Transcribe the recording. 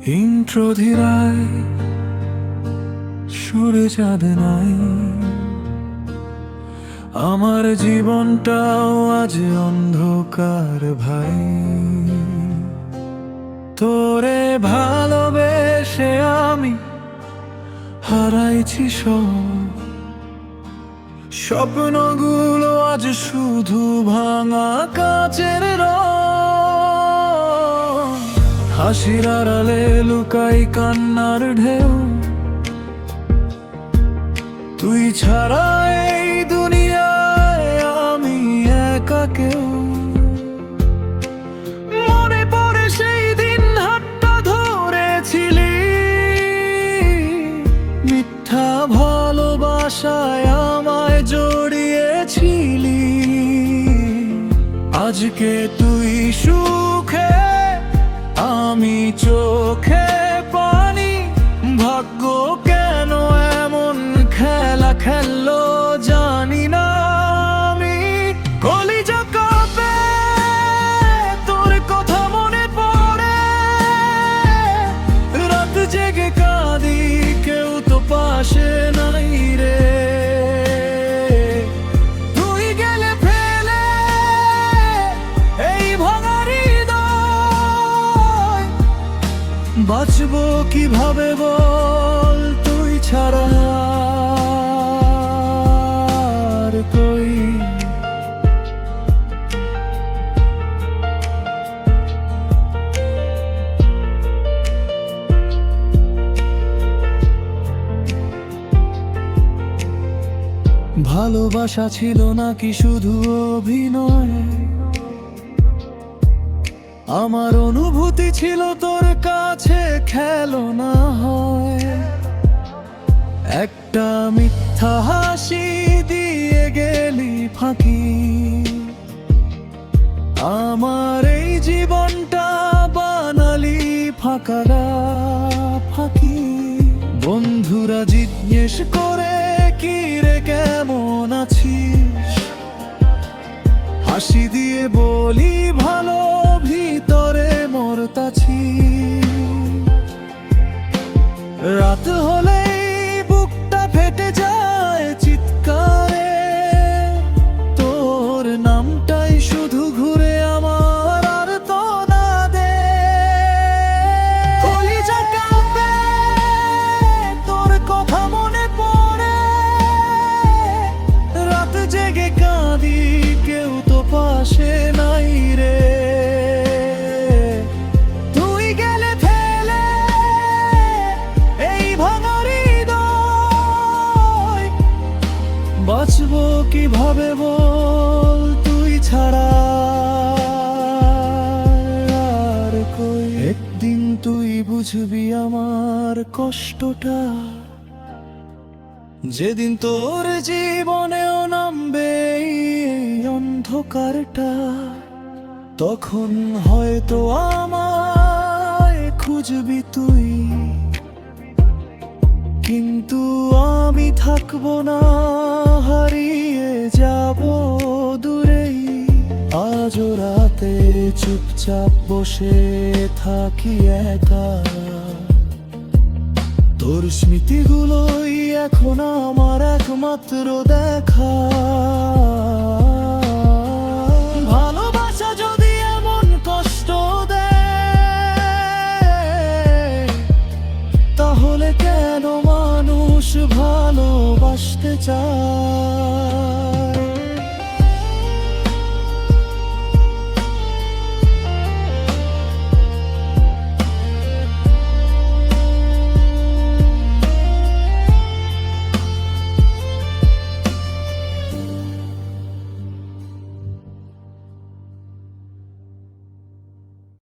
ইন্দ্রধীরায় সুরে চাঁদ নাই, আমার জীবনটাও আজ অন্ধকার ভাই। তোরে ভালোবেসে আমি হারাইছি সব, স্বপ্নগুলো আজ শুধু ভাঙা কাচের রং। হাসির আড়ালে লুকাই কান্নার ঢেউ, তুই ছাড়া এই দুনিয়ায় আমি একা কেউ। মনে পড়ে সেই দিন হাতটা ধরেছিলি, মিথ্যা ভালোবাসায় আমায় জড়িয়েছিলি। আজকে তুই সুখে, আমি চোখে পানি। ভাগ্য কেন এমন খেলা খেললো জানি না আমি। কলিজা কাঁপে তোর কথা মনে পড়ে, রাত জেগে কাঁদি কেউ তো পাশে নাই রে। তুই গেলে ফেলে এই ভাঙা হৃদয়, বাঁচবো কিভাবে বল তুই ছাড়া আর কই। ভালোবাসা ছিল নাকি শুধু অভিনয়? আমার অনুভূতি ছিল তোর কাছে খেলনা হয়। একটা মিথ্যা হাসি দিয়ে গেলি ফাঁকি, আমার এই জীবনটা বানালি ফাঁকারা ফাঁকি। বন্ধুরা জিজ্ঞেস করে কি রে কেমন আছিস, হাসি দিয়ে বলি ভালো, ভিতরে মরতাছি। রাত হলেই বুকটা ফেটে যায় চিৎকারে, তোর নামটাই শুধু ঘুরে আমার আর তো না দে। কলিজা কাঁপে তোর কথা মনে পড়ে, রাত জেগে কাঁদি কেউ তো পাশে নাই রে। তুই গেলে ফেলে এই ভাঙা হৃদয়, বাঁচবো কিভাবে বল তুই ছাড়া আর কই। একদিন তুই বুঝবি আমার কষ্টটা, যেদিন তোর জীবনেও নামবে এই অন্ধকারটা। তখন হয়তো আমায় খুঁজবি তুই, কিন্তু আমি থাকবো না, হারিয়ে যাব দূরেই। আজও রাতে চুপচাপ বসে থাকি একা, তোর স্মৃতিগুলোই এখন আমার একমাত্র দেখা। ভালোবাসা যদি এমন কষ্ট দেয়, তাহলে কেন মানুষ ভালোবাসতে চায়?